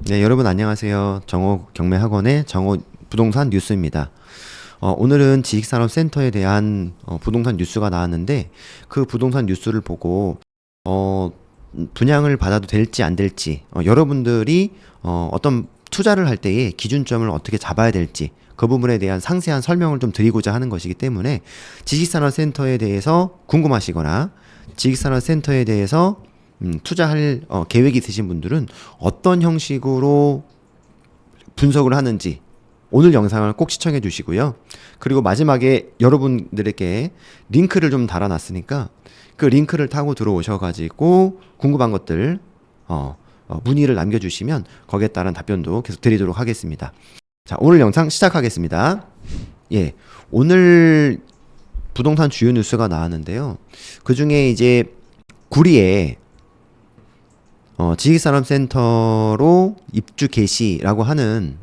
네, 여러분 안녕하세요. 정호 경매학원의 정호 부동산 뉴스입니다. 오늘은 지식산업센터에 대한 부동산 뉴스가 나왔는데 그 부동산 뉴스를 보고 어, 분양을 받아도 될지 안 될지 여러분들이 어떤 투자를 할 때의 기준점을 어떻게 잡아야 될지 그 부분에 대한 상세한 설명을 좀 드리고자 하는 것이기 때문에 지식산업센터에 대해서 궁금하시거나 지식산업센터에 대해서 투자할 계획이 있으신 분들은 어떤 형식으로 분석을 하는지 오늘 영상을 꼭 시청해 주시고요. 그리고 마지막에 여러분들에게 링크를 좀 달아놨으니까 그 링크를 타고 들어오셔가지고 궁금한 것들 문의를 남겨주시면 거기에 따른 답변도 계속 드리도록 하겠습니다. 자, 오늘 영상 시작하겠습니다. 예, 오늘 부동산 주요 뉴스가 나왔는데요. 그 중에 이제 구리에 지식산업센터로 입주 개시라고 하는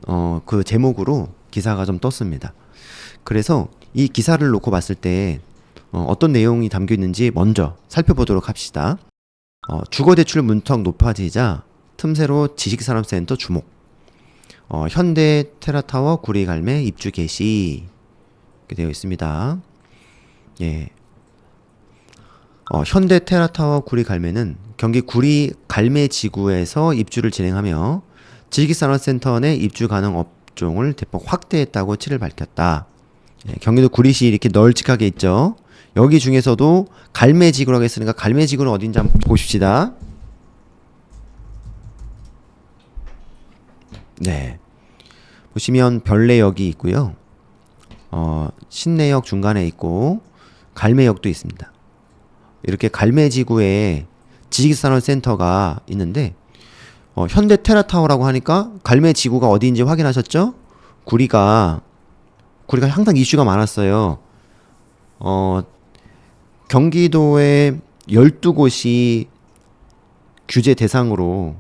그 제목으로 기사가 좀 떴습니다. 그래서 이 기사를 놓고 봤을 때 어떤 내용이 담겨 있는지 먼저 살펴보도록 합시다. 주거대출 문턱 높아지자 틈새로 지식산업센터 주목. 현대 테라타워 구리 갈매 입주 개시 이렇게 되어 있습니다. 예. 현대 테라타워 구리 갈매는 경기 구리 갈매 지구에서 입주를 진행하며 지식산업센터 내 입주 가능 업종을 대폭 확대했다고 7일 밝혔다. 예, 경기도 구리시 이렇게 널찍하게 있죠. 여기 중에서도 갈매 지구라고 했으니까 갈매 지구는 어딘지 한번 보십시다. 네, 보시면 별내역이 있고요. 신내역 중간에 있고 갈매역도 있습니다. 이렇게 갈매지구에 지식산업센터가 있는데 현대 테라타워라고 하니까 갈매지구가 어디인지 확인하셨죠? 구리가 항상 이슈가 많았어요. 경기도에 12곳이 규제 대상으로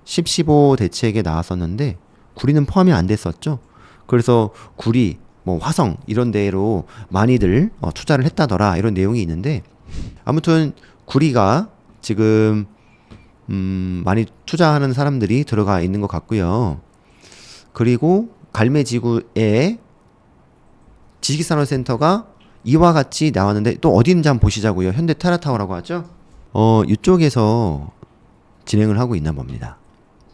10.15 대책에 나왔었는데 구리는 포함이 안 됐었죠. 그래서 구리, 화성 이런 데로 많이들 투자를 했다더라 이런 내용이 있는데 아무튼 구리가 지금 많이 투자하는 사람들이 들어가 있는 것 같고요. 그리고 갈매지구에 지식산업센터가 이와 같이 나왔는데 또 어디 있는지 한번 보시자고요. 현대 테라타워라고 하죠. 이쪽에서 진행을 하고 있나 봅니다.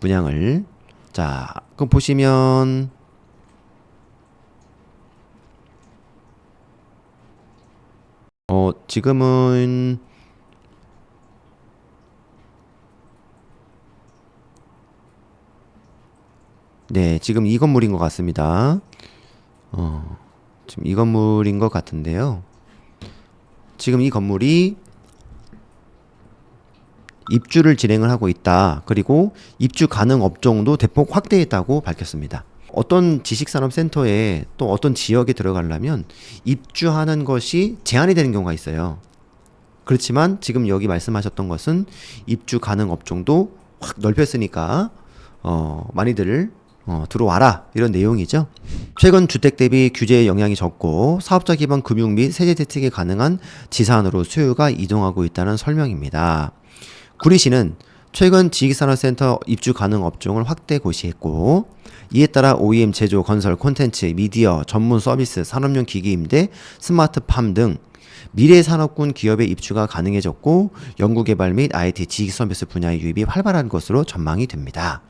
분양을. 자, 그럼 보시면 지금은 네, 지금 이 건물인 것 같습니다. 지금 이 건물인 것 같은데요. 지금 이 건물이 입주를 진행을 하고 있다. 그리고 입주 가능 업종도 대폭 확대했다고 밝혔습니다. 어떤 지식산업센터에 또 어떤 지역에 들어가려면 입주하는 것이 제한이 되는 경우가 있어요. 그렇지만 지금 여기 말씀하셨던 것은 입주 가능 업종도 확 넓혔으니까 많이들 들어와라 이런 내용이죠. 최근 주택 대비 규제의 영향이 적고 사업자 기반 금융 및 세제 대책이 가능한 지산으로 수요가 이동하고 있다는 설명입니다. 구리시는 최근 지식산업센터 입주 가능 업종을 확대 고시했고 이에 따라 OEM 제조, 건설, 콘텐츠, 미디어, 전문 서비스, 산업용 기기 임대, 스마트팜 등 미래 산업군 기업의 입주가 가능해졌고 연구개발 및 IT 지식 서비스 분야의 유입이 활발한 것으로 전망이 됩니다.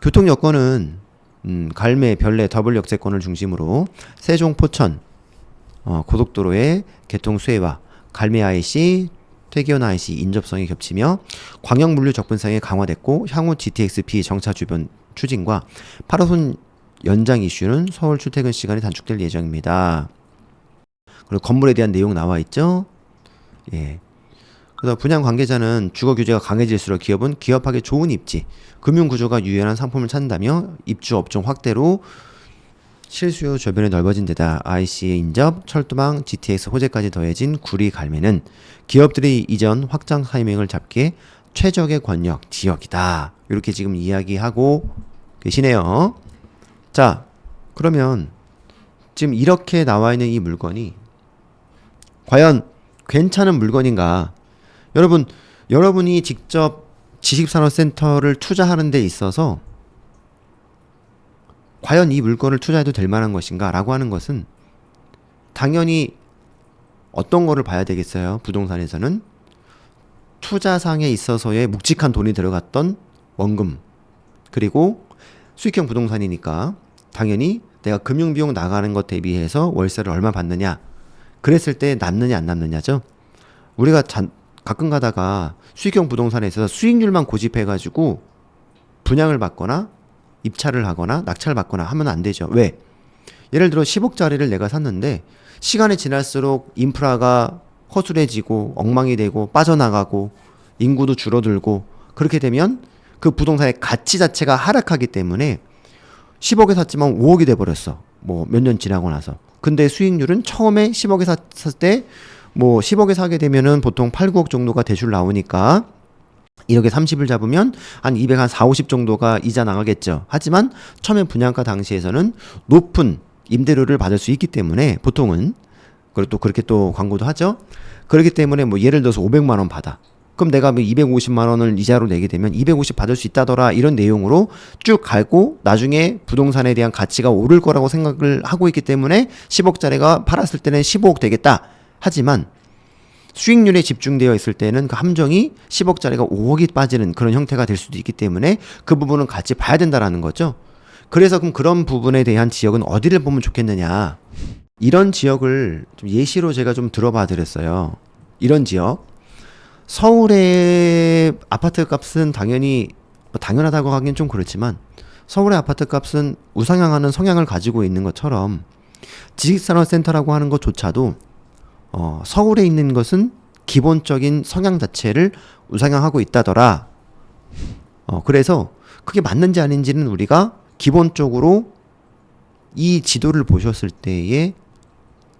교통 여건은 갈매, 별내, 더블 역세권을 중심으로 세종, 포천 고속도로의 개통 수혜와 갈매 IC, 퇴계원 IC 인접성이 겹치며 광역 물류 접근성이 강화됐고 향후 GTX-B 정차 주변 추진과 8호선 연장 이슈는 서울 출퇴근 시간이 단축될 예정입니다. 그리고 건물에 대한 내용 나와 있죠. 예. 그래서 분양 관계자는 주거 규제가 강해질수록 기업은 기업하기 좋은 입지, 금융 구조가 유연한 상품을 찾는다며 입주 업종 확대로 실수요 저변이 넓어진 데다 IC의 인접, 철도망, GTX 호재까지 더해진 구리 갈매는 기업들이 이전 확장 타이밍을 잡기에 최적의 권역 지역이다. 이렇게 지금 이야기하고 계시네요. 자, 그러면 지금 이렇게 나와 있는 이 물건이 과연 괜찮은 물건인가? 여러분이 직접 지식산업센터를 투자하는 데 있어서 과연 이 물건을 투자해도 될 만한 것인가 라고 하는 것은 당연히 어떤 거를 봐야 되겠어요. 부동산에서는 투자상에 있어서의 묵직한 돈이 들어갔던 원금, 그리고 수익형 부동산이니까 당연히 내가 금융비용 나가는 것 대비해서 월세를 얼마 받느냐, 그랬을 때 남느냐 안 남느냐죠. 우리가 가끔 가다가 수익형 부동산에 있어서 수익률만 고집해가지고 분양을 받거나 입찰을 하거나 낙찰을 받거나 하면 안 되죠. 왜? 예를 들어 10억짜리를 내가 샀는데 시간이 지날수록 인프라가 허술해지고 엉망이 되고 빠져나가고 인구도 줄어들고 그렇게 되면 그 부동산의 가치 자체가 하락하기 때문에 10억에 샀지만 5억이 돼버렸어. 뭐 몇 년 지나고 나서. 근데 수익률은 처음에 10억에 샀을 때 뭐 10억에 사게 되면은 보통 8, 9억 정도가 대출 나오니까 1억에 30을 잡으면 한 200, 한 4, 50 정도가 이자 나가겠죠. 하지만 처음에 분양가 당시에서는 높은 임대료를 받을 수 있기 때문에 보통은, 그리고 또 그렇게 또 광고도 하죠. 그렇기 때문에 뭐 예를 들어서 500만 원 받아. 그럼 내가 뭐 250만 원을 이자로 내게 되면 250 받을 수 있다더라, 이런 내용으로 쭉 갈고 나중에 부동산에 대한 가치가 오를 거라고 생각을 하고 있기 때문에 10억짜리가 팔았을 때는 15억 되겠다. 하지만 수익률에 집중되어 있을 때는 그 함정이 10억짜리가 5억이 빠지는 그런 형태가 될 수도 있기 때문에 그 부분은 같이 봐야 된다라는 거죠. 그래서 그럼 그런 부분에 대한 지역은 어디를 보면 좋겠느냐. 이런 지역을 좀 예시로 제가 좀 들어봐 드렸어요. 이런 지역. 서울의 아파트 값은 당연히 당연하다고 하긴 좀 그렇지만 서울의 아파트 값은 우상향하는 성향을 가지고 있는 것처럼 지식산업센터라고 하는 것조차도 서울에 있는 것은 기본적인 성향 자체를 우상향하고 있다더라. 그래서 그게 맞는지 아닌지는 우리가 기본적으로 이 지도를 보셨을 때에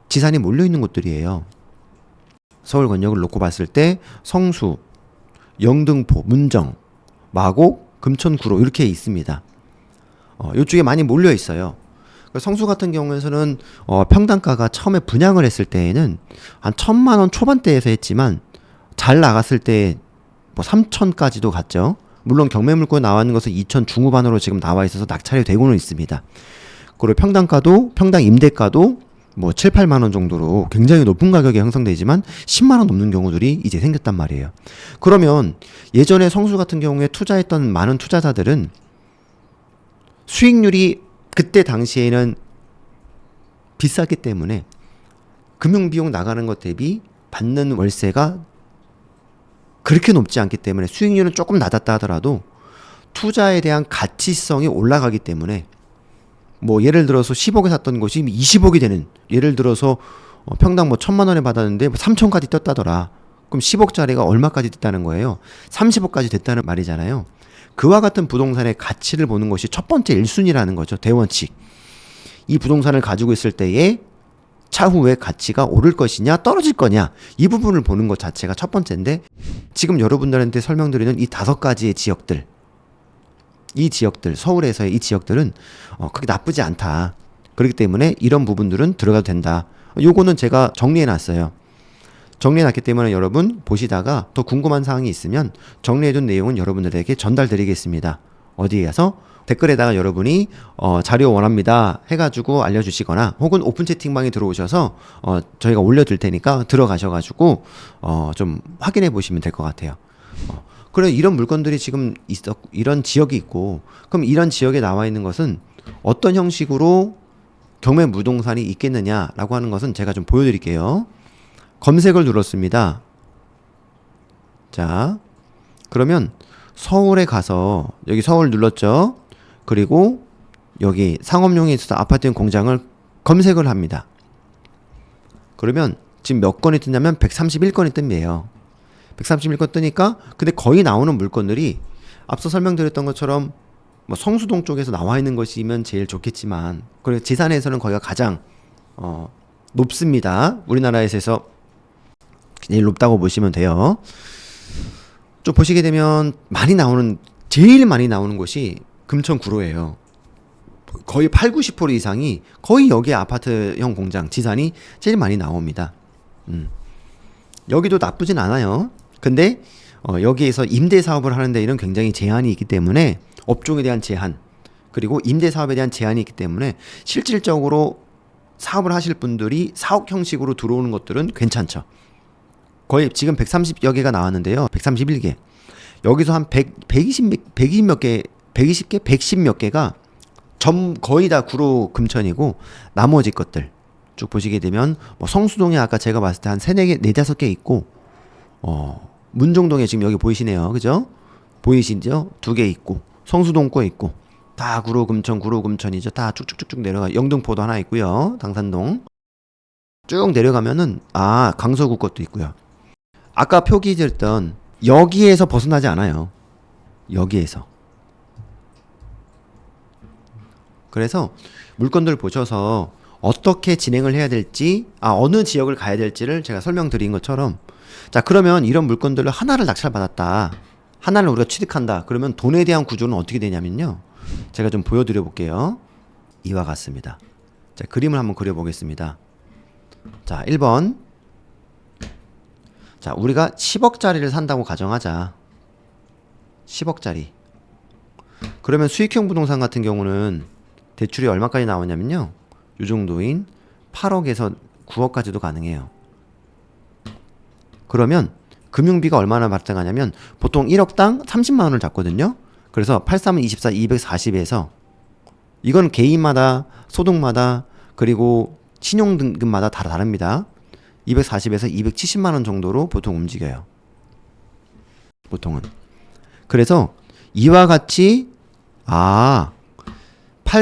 지산이 몰려있는 곳들이에요. 서울 권역을 놓고 봤을 때 성수, 영등포, 문정, 마곡, 금천, 구로 이렇게 있습니다. 이쪽에 많이 몰려 있어요. 성수 같은 경우에는 평당가가 처음에 분양을 했을 때에는 한 1,000만 원 초반대에서 했지만 잘 나갔을 때 뭐 3,000까지도 갔죠. 물론 경매 물건 나왔는 것은 2,000 중후반으로 지금 나와 있어서 낙찰이 되고는 있습니다. 그리고 평당 임대가도 뭐 7, 8만 원 정도로 굉장히 높은 가격이 형성되지만 10만 원 넘는 경우들이 이제 생겼단 말이에요. 그러면 예전에 성수 같은 경우에 투자했던 많은 투자자들은 수익률이 그때 당시에는 비쌌기 때문에 금융비용 나가는 것 대비 받는 월세가 그렇게 높지 않기 때문에 수익률은 조금 낮았다 하더라도 투자에 대한 가치성이 올라가기 때문에 뭐 예를 들어서 10억에 샀던 것이 20억이 되는, 예를 들어서 평당 뭐 1,000만 원에 받았는데 3,000까지 떴다더라. 그럼 10억짜리가 얼마까지 됐다는 거예요? 30억까지 됐다는 말이잖아요. 그와 같은 부동산의 가치를 보는 것이 첫 번째 1순위라는 거죠. 대원칙. 이 부동산을 가지고 있을 때에 차후에 가치가 오를 것이냐 떨어질 거냐, 이 부분을 보는 것 자체가 첫 번째인데, 지금 여러분들한테 설명드리는 이 5가지의 지역들, 이 지역들, 서울에서의 이 지역들은 그렇게 나쁘지 않다. 그렇기 때문에 이런 부분들은 들어가도 된다. 요거는 제가 정리해놨어요. 정리해놨기 때문에 여러분 보시다가 더 궁금한 사항이 있으면 정리해둔 내용은 여러분들에게 전달드리겠습니다. 어디에 가서 댓글에다가 여러분이 자료 원합니다 해가지고 알려주시거나, 혹은 오픈 채팅방에 들어오셔서 저희가 올려둘 테니까 들어가셔가지고 좀 확인해 보시면 될 것 같아요. 그래, 이런 물건들이 지금 이런 지역이 있고, 그럼 이런 지역에 나와 있는 것은 어떤 형식으로 경매 부동산이 있겠느냐라고 하는 것은 제가 좀 보여드릴게요. 검색을 눌렀습니다. 자, 그러면 서울에 가서 여기 서울 눌렀죠. 그리고 여기 상업용에 있어서 아파트형 공장을 검색을 합니다. 그러면 지금 몇 건이 뜨냐면 131건이 뜹니다. 131건 뜨니까 근데 거의 나오는 물건들이 앞서 설명드렸던 것처럼 뭐 성수동 쪽에서 나와 있는 것이면 제일 좋겠지만, 그리고 지산에서는 거기가 가장 높습니다. 우리나라에서 제일 높다고 보시면 돼요. 좀 보시게 되면 제일 많이 나오는 곳이 금천 구로예요. 거의 8, 90% 이상이 거의 여기 아파트형 공장 지산이 제일 많이 나옵니다. 여기도 나쁘진 않아요. 근데 여기에서 임대 사업을 하는 데에는 굉장히 제한이 있기 때문에 업종에 대한 제한 그리고 임대 사업에 대한 제한이 있기 때문에 실질적으로 사업을 하실 분들이 사업 형식으로 들어오는 것들은 괜찮죠. 거의 지금 130여 개가 나왔는데요. 131개. 여기서 한 120 몇 개, 120개, 110 몇 개가 거의 다 구로 금천이고 나머지 것들 쭉 보시게 되면 뭐 성수동에 아까 제가 봤을 때 한 3-4개, 4-5개 있고 문종동에 지금 여기 보이시네요. 그죠? 보이시죠? 2개 있고 성수동 거 있고 다 구로 금천이죠. 다 쭉쭉쭉쭉 내려가. 영등포도 하나 있고요. 당산동 쭉 내려가면은 강서구 것도 있고요. 아까 표기 드렸던 여기에서 벗어나지 않아요. 여기에서. 그래서 물건들 보셔서 어떻게 진행을 해야 될지, 어느 지역을 가야 될지를 제가 설명드린 것처럼, 자, 그러면 이런 물건들을 하나를 낙찰받았다. 하나를 우리가 취득한다. 그러면 돈에 대한 구조는 어떻게 되냐면요. 제가 좀 보여드려 볼게요. 이와 같습니다. 자, 그림을 한번 그려보겠습니다. 자, 1번. 자, 우리가 10억짜리를 산다고 가정하자. 10억짜리. 그러면 수익형 부동산 같은 경우는 대출이 얼마까지 나오냐면요. 요 정도인 8억에서 9억까지도 가능해요. 그러면 금융비가 얼마나 발생하냐면 보통 1억당 30만 원을 잡거든요. 그래서 8, 3은 24, 240에서 이건 개인마다 소득마다 그리고 신용 등급마다 다 다릅니다. 240에서 270만 원 정도로 보통 움직여요. 보통은. 그래서 이와 같이 8,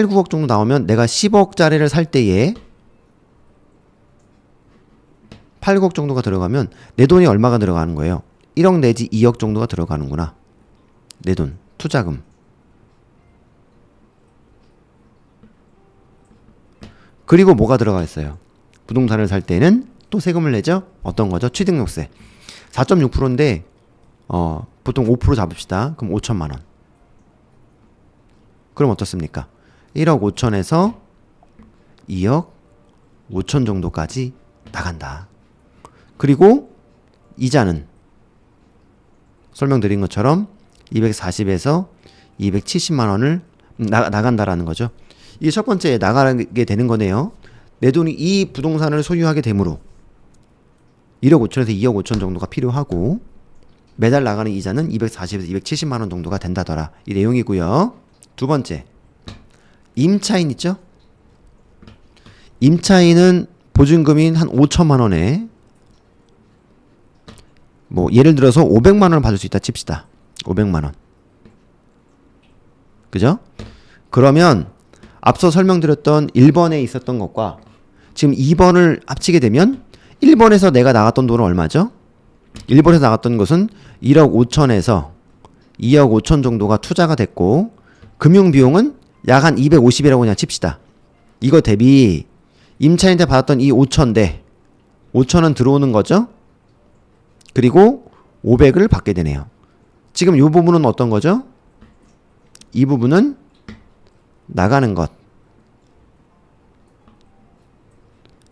9억 정도 나오면 내가 10억짜리를 살 때에 8, 9억 정도가 들어가면 내 돈이 얼마가 들어가는 거예요? 1억 내지 2억 정도가 들어가는구나. 내 돈, 투자금. 그리고 뭐가 들어가 있어요? 부동산을 살 때는 또 세금을 내죠? 어떤 거죠? 취득세. 4.6%인데 보통 5% 잡읍시다. 그럼 5천만 원. 그럼 어떻습니까? 1억 5천에서 2억 5천 정도까지 나간다. 그리고 이자는 설명드린 것처럼 240에서 270만 원을 나간다라는 거죠. 이게 첫 번째 나가게 되는 거네요. 내 돈이 이 부동산을 소유하게 되므로 1억 5천에서 2억 5천 정도가 필요하고 매달 나가는 이자는 240에서 270만 원 정도가 된다더라. 이 내용이고요. 두 번째, 임차인 있죠? 임차인은 보증금인 한 5천만 원에 뭐 예를 들어서 500만 원을 받을 수 있다 칩시다. 500만 원. 그죠? 그러면 앞서 설명드렸던 1번에 있었던 것과 지금 2번을 합치게 되면 1번에서 내가 나갔던 돈은 얼마죠? 1번에서 나갔던 것은 1억 5천에서 2억 5천 정도가 투자가 됐고 금융비용은 약 한 250이라고 그냥 칩시다. 이거 대비 임차인한테 받았던 이 5천대 5천은 들어오는 거죠? 그리고 500을 받게 되네요. 지금 이 부분은 어떤 거죠? 이 부분은 나가는 것.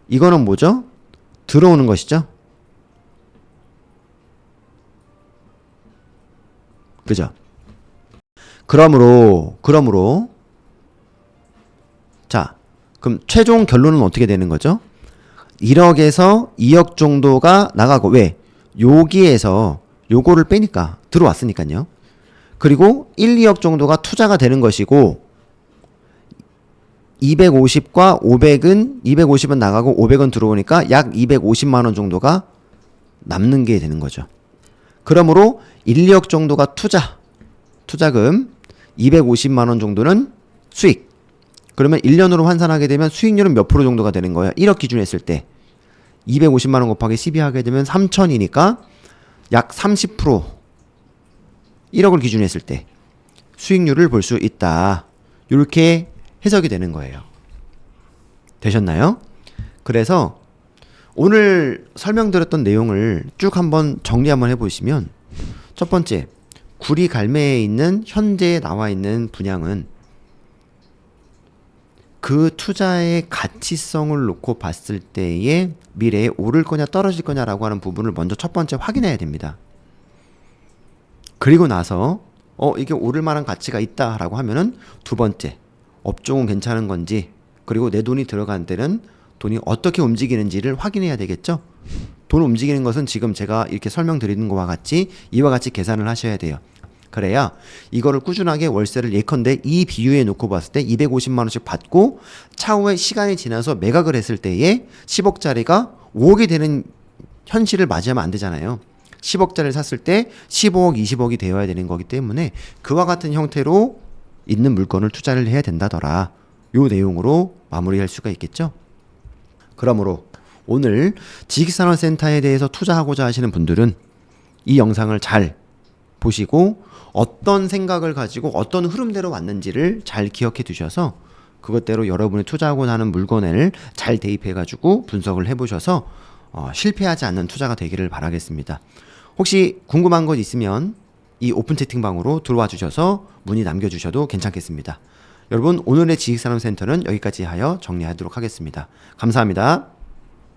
이거는 뭐죠? 들어오는 것이죠? 그죠? 그러므로 자, 그럼 최종 결론은 어떻게 되는 거죠? 1억에서 2억 정도가 나가고 왜? 여기에서 요거를 빼니까 들어왔으니까요. 그리고 1, 2억 정도가 투자가 되는 것이고 250과 500은 250은 나가고 500은 들어오니까 약 250만 원 정도가 남는 게 되는 거죠. 그러므로 1, 2억 정도가 투자금 250만 원 정도는 수익. 그러면 1년으로 환산하게 되면 수익률은 몇 프로 정도가 되는 거예요? 1억 기준 했을 때 250만 원 곱하기 12 하게 되면 3천이니까 약 30% 1억을 기준 했을 때 수익률을 볼 수 있다. 이렇게 해석이 되는 거예요. 되셨나요? 그래서 오늘 설명드렸던 내용을 쭉 한번 정리 한번 해보시면 첫 번째, 구리 갈매에 있는 현재 나와 있는 분양은 그 투자의 가치성을 놓고 봤을 때에 미래에 오를 거냐 떨어질 거냐라고 하는 부분을 먼저 첫 번째 확인해야 됩니다. 그리고 나서 이게 오를 만한 가치가 있다라고 하면은 두 번째, 업종은 괜찮은 건지, 그리고 내 돈이 들어간 데는 돈이 어떻게 움직이는지를 확인해야 되겠죠. 돈 움직이는 것은 지금 제가 이렇게 설명드리는 것과 같이 이와 같이 계산을 하셔야 돼요. 그래야 이거를 꾸준하게 월세를 예컨대 이 비유에 놓고 봤을 때 250만 원씩 받고 차후에 시간이 지나서 매각을 했을 때에 10억짜리가 5억이 되는 현실을 맞이하면 안 되잖아요. 10억짜리를 샀을 때 15억, 20억이 되어야 되는 거기 때문에 그와 같은 형태로 있는 물건을 투자를 해야 된다더라. 요 내용으로 마무리할 수가 있겠죠. 그러므로 오늘 지식산업센터에 대해서 투자하고자 하시는 분들은 이 영상을 잘 보시고 어떤 생각을 가지고 어떤 흐름대로 왔는지를 잘 기억해 두셔서 그것대로 여러분이 투자하고자 하는 물건을 잘 대입해 가지고 분석을 해보셔서 실패하지 않는 투자가 되기를 바라겠습니다. 혹시 궁금한 것 있으면 이 오픈 채팅방으로 들어와 주셔서 문의 남겨주셔도 괜찮겠습니다. 여러분, 오늘의 지식산업센터는 여기까지 하여 정리하도록 하겠습니다. 감사합니다.